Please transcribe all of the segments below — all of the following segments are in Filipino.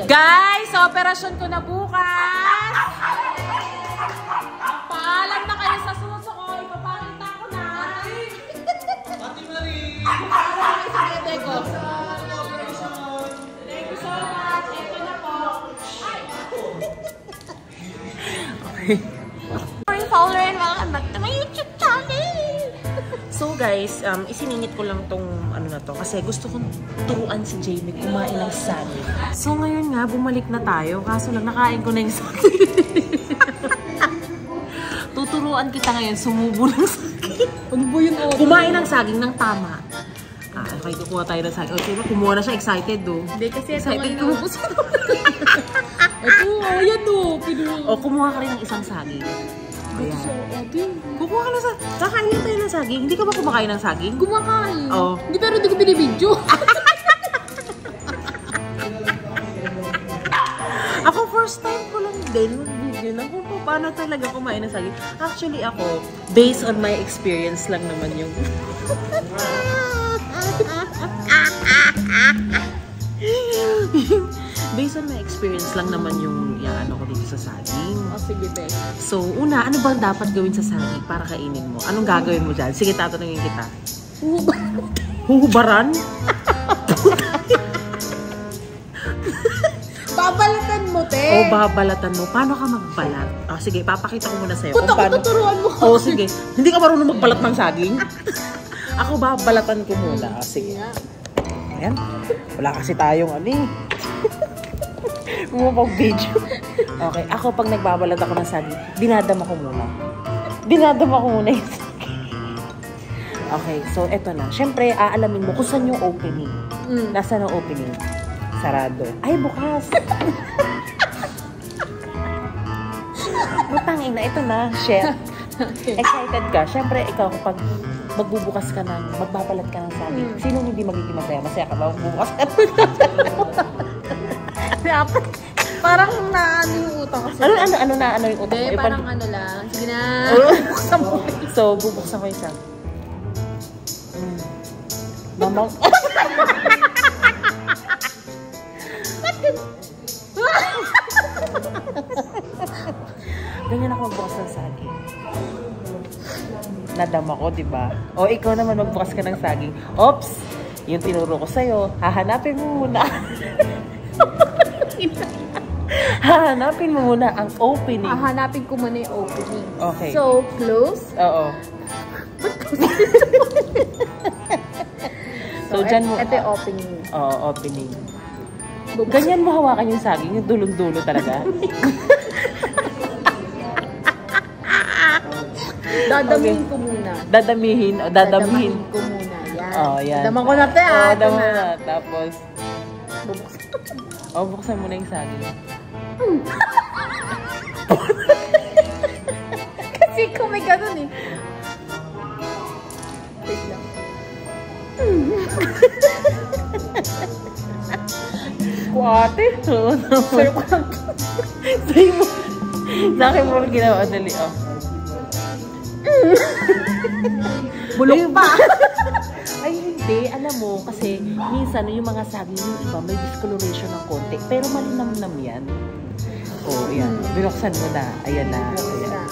Guys, operasyon ko na bukas. Paalam na kayo sa suso ko. Ipapakita ko na. Ate Marie! Thank you so much. Ito na po. Okay. Morning follower and welcome back to my YouTube channel. So guys, isiningit ko lang tong ano na to kasi gusto kong turuan si Jamie kumain ng saging. So ngayon nga, bumalik na tayo. Kaso lang, nakain ko na yung saging. Tuturuan kita ngayon, sumubo ng saging. Ano ba yun? Kumain ng saging ng tama. Okay, kukuha tayo ng saging. Okay, kumuha na siya, excited do. Hindi, kasi excited ito ko. ito, ayan do. O, kumuha ka rin ng isang saging. Ayan. Kukuha ka na sa... Kakain lang tayo ng saging. Hindi ka ba kumakain ng saging? Kumakain. Oo. Hindi, pero hindi ko binibidyo. Ako first time ko lang din mag-video na kung paano talaga kumain ng saging. Actually ako, based on my experience lang naman yung... based on my experience lang naman yung ano ko dito sa saging. Oh, sige, be. So, una, ano bang dapat gawin sa saging para kainin mo? Anong gagawin mo dyan? Sige, tatanungin kita. Huhubaran? Babalatan mo, te. O babalatan mo. Paano ka magbalat? Oh, sige, papakita ko muna sa'yo. Punta ko, tuturuan mo. Oh, sige. Hindi ka marunong magbalat ng saging? Ako babalatan ko muna. Oh, sige. Ayan. Wala kasi tayong ano eh. Video. Okay, ako pag nagbabalat ako ng saging, dinadama ko muna. Dinadama ko muna yung saging. Okay, so eto na. Siyempre, aalamin mo kung saan yung opening. Nasaan ang opening? Sarado. Ay, bukas. Butangin na, ito na, chef. Excited ka. Siyempre, ikaw kapag magbubukas ka ng, magbabalat ka ng saging, sino hindi magiging masaya? Masaya ka ba magbubukas ka? Parang naano yung utang kasi. Ano yung utang? Hindi, parang ano lang. Sige na. Bubuksan mo. So, bubuksan ko isa. Mamang... Ganyan ako magbukas ng saging. Nadama ko, diba? O, ikaw naman magbukas ka ng saging. Oops! Yung tinuro ko sa'yo, hahanapin mo muna. Hahanapin mo muna ang opening. Hahanapin ko muna yung opening. Okay. So, close? Oo. So, dyan mo... Ito yung opening. Oo, opening. Ganyan mo hawakan yung saging, yung dulong-dulo talaga. Dadamihin ko muna. Dadamihin o dadamihin. Ko muna. Yan. Oh, yan. Daman ko na ito. Daman mo na. Tapos, bubuksan. buksan mo na yung saging. Kasi kung may ganun eh. Wait lang. Kuwate. Oo naman. Sa'yo mo. Sa akin mo ginawa. Dali, oh. Bulok pa. Ay, hindi. Alam mo, kasi minsan yung mga saging yung iba may discoloration ng konti. Pero malinamnam yan. Oh, yan. Binuksan mo na. Ayan na. Ayan.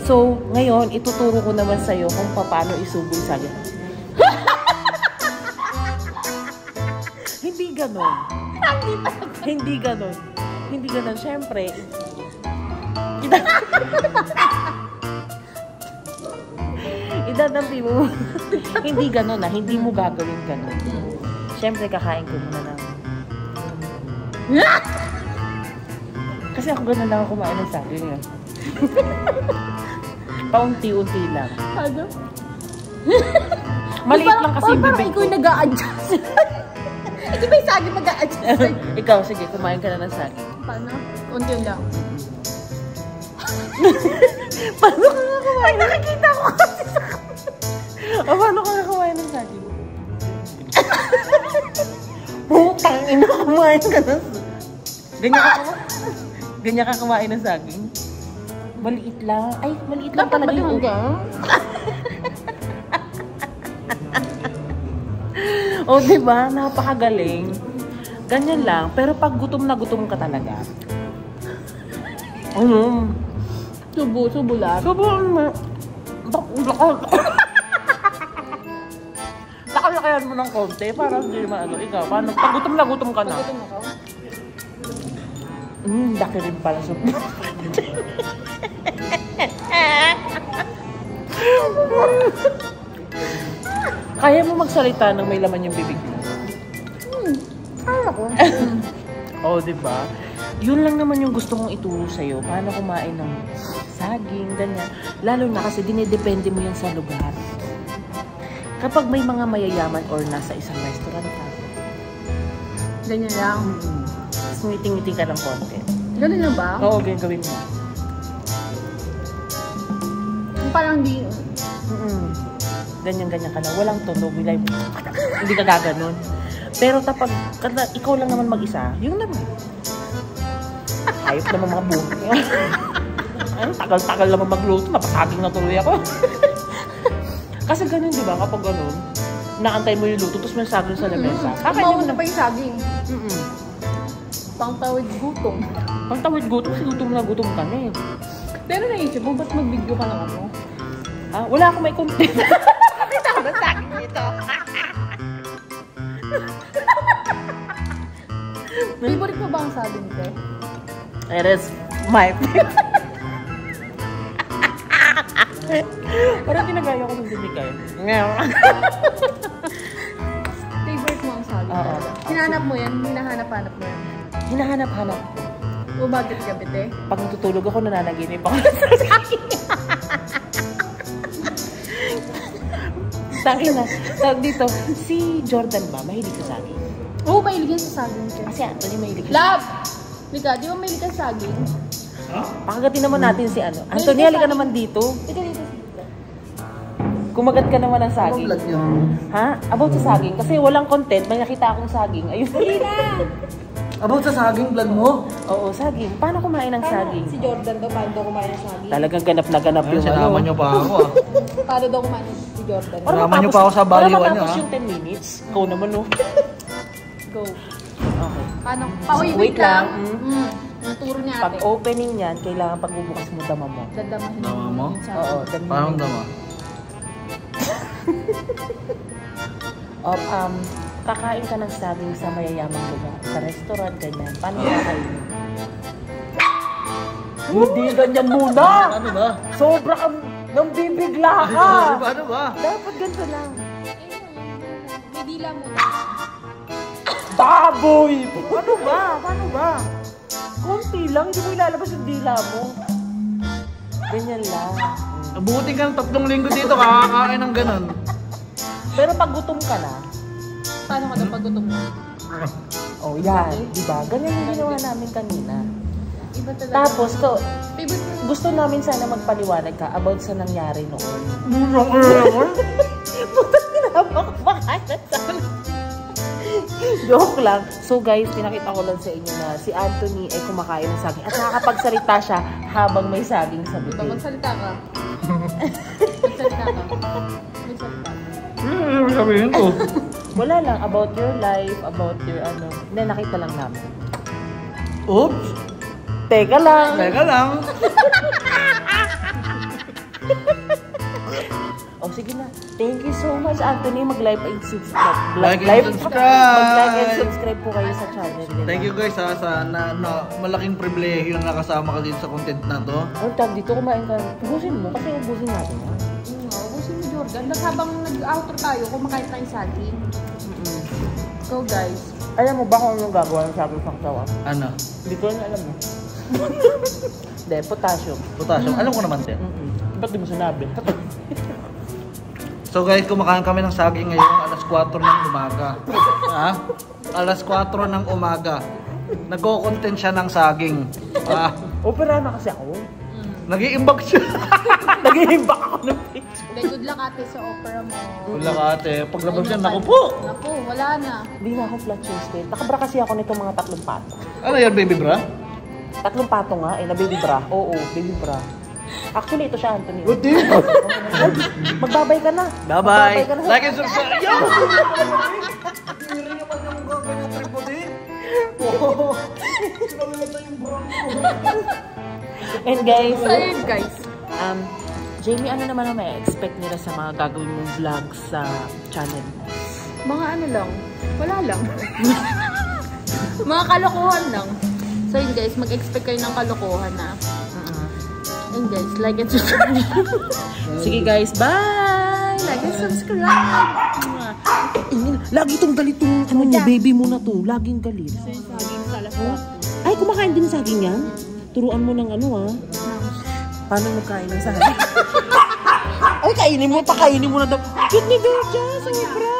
So, ngayon, ituturo ko naman sa'yo kung paano isubo yung saging. Hindi ganon. Hindi ganon. Hindi ganon. Siyempre, idadampi mo. Hindi ganon na. Hindi mo gagawin ganon. Siyempre, kakain ko muna ng... Kasi ako ganon lang ako kumain ng saging. Paunti-unti lang. Ano? Maliit lang kasi yung parang bibig ikaw ko. yung nag-a-adjust. Hindi ba yung saging mag-a-adjust? Ikaw, sige, kumain ka na ng saging. Paano? Unti lang. Paano ka nga kumain? Ay, nakikita ko kasi sa o, paano ka nga kumain ng saging? Putang ina, kumain ka ng Ganyan ka kumain ng saging? Maliit lang. Ay, maliit lang talaga yung O, diba? Napakagaling. Ganyan lang. Pero pag gutom na gutom ka talaga. Ano? Subo lang. Nakalakayan mo ng konti para hindi naman ano. Ikaw, paano? Pag gutom na gutom ka na. Gutom ako. Laki rin pala sa Kaya mo magsalita nang may laman yung bibig mo? Kaya ko. Oo, diba? Yun lang naman yung gusto kong ituro sa'yo. Paano kumain ng saging, ganyan. Lalo na kasi dinedepende mo yan sa lugar. Kapag may mga mayayaman or nasa isang restaurant ka, Ganyan lang. tapos ngiting-ngiting ka ng konti. Ganun na ba? Oo, gawin mo. Parang di... Ganyan-ganyan ka lang. Walang tunog. Hindi ka gaganon. Pero kapag ikaw lang naman mag-isa, yun naman. Hayop naman mga buhay. Ano, tagal-tagal naman magluto. Napasaging na tuloy ako. Kasi ganun, di ba? Kapag ganun, naantay mo yung luto, tapos may saging sa lamesa. Kumawa na pa yung saging. Pangtawid gutom. Pagtawid gutom, kasi gutom na gutom ka na eh. Pero naisip mo, ba't mag-video ka ng ano? Wala akong may content. Nakita ko ba saging dito? Favorite mo ba ang saging ko? It is my parang tinagaya ko ng bibigay. Favorite mo ang saging? Oo. Hinanap mo yan? Hinahanap-hanap mo yan? Hinahanap-hanap ko. O bakit gabi, te? Pag natutulog ako, nananaginip ako. Sakin na. Tawag dito, si Jordan ba? Mahilig sa saging? Oo, mahilig yan sa saging ko. Kasi Anthony mahilig sa Love! Lika, di ba mahilig ka sa saging? Pakagatin naman natin si ano. Anthony, halika naman dito. Ika dito. Kumagat ka naman ng saging. Vlog niyo. Ha? About sa saging. Kasi walang content. May nakita akong saging. Ayun. About sa saging vlog mo? Oo, saging. Paano kumain ng saging? Si Jordan daw, paano daw kumain ng saging? Talagang ganap na ganap yung Sinama niyo pa ako ah. Paano daw kumain si Jordan? Para Sinama niyo pa ako sa baliwan niyo, matapos ha? yung 10 minutes. Ikaw naman, no? Go. Okay. Paano? Wait lang. Ang turo niya Pag ate. opening niyan, kailangan pagbubukas mo dama mo. Dadamahin Dama mo? yung saging. Oo, dama. Parang dama. Kakain ka ng saging sa mayayamang lugar. Sa restaurant, ganyan. Paano kakain? Hindi ganyan muna! Ano ba? Sobra kang nang bibigla ka! Ano ba? Dapat ganito lang. May dila mo. Baboy! Ano ba? Paano ba? Kunti lang, hindi mo ilalabas yung dila mo. Ganyan lang. Abutin ka ng 3 linggo dito, kakakain ng ganun. Pero pag gutom ka na, Paano ka daw pag gutom mo? oh yan, di ba? Ganyan yung ginawa namin kanina. Iba talaga. Tapos, Favorite mo? gusto namin sana magpaliwanag ka about sa nangyari noon. Joke lang. So guys, pinakita ko lang sa inyo na si Anthony ay kumakain ng saging at nakakapagsalita siya habang may saging sa bibig. Magsalita ka. Magsalita ka. Magsalita ka. Ano sabihin ko? Wala lang, about your life, about your ano. Hindi, nakita lang namin. Oops! Teka lang. Teka lang. Oh, sige na. Thank you so much, Anthony. Mag-like and subscribe. Like and subscribe. Mag-like and subscribe po kayo sa channel nila. Thank you guys ha, sa malaking pribilehyo na nakasama ka dito sa content na to. Oh, tag dito, kumain ka. Ubusin mo, kasi ubusin natin. Ha? Ubusin mo, Jordan. Tapos habang nag-outro tayo, kumakain tayong saging. Go, guys. Alam mo ba kung anong gagawa ng saging sa katawan? Ano? Hindi ko rin alam mo. Hindi, potassium. Potassium. Alam ko naman din. Ba't di mo sinabi? So guys, kumakain kami ng saging ngayon alas 4 ng umaga. Ha? Alas 4 ng umaga. Nagko-content siya ng saging. Opera na kasi ako. Nag-iimbag siya. Nag-iimbak ako ng picture. Hindi, good luck ate sa opera mo. Wala ka ate. Paglabas niya, naku po. Naku, wala na. Hindi na ako flat chested. Nakabra kasi ako nitong mga 3 pato. Ano yan, baby bra? 3 pato nga, na baby bra. Oo, baby bra. Actually, ito siya, Anthony. Good day. Magbabay ka na. Bye-bye. Magbabay ka na. Like and subscribe. Yo! Hindi naman yung gagawin trip mo din. Wow. Sinawalata yung brand ko. And guys, So, yun guys. Jamie, ano naman ang may expect nila sa mga gagawin mong vlogs sa channel? Mga ano lang. Wala lang. Mga kalokohan lang. So yun guys, mag-expect kayo ng kalokohan na. And guys, like and subscribe. Sige guys, bye! Like and subscribe! Lagi itong galit yung ano niya, baby mo na to. Laging galit. Ay, kumakain din saging yan? Turuan mo ng ano ah. Paano mo kain ng saging? Ay, kainin mo, pakainin mo na daw. Cute ni Berja, sobra.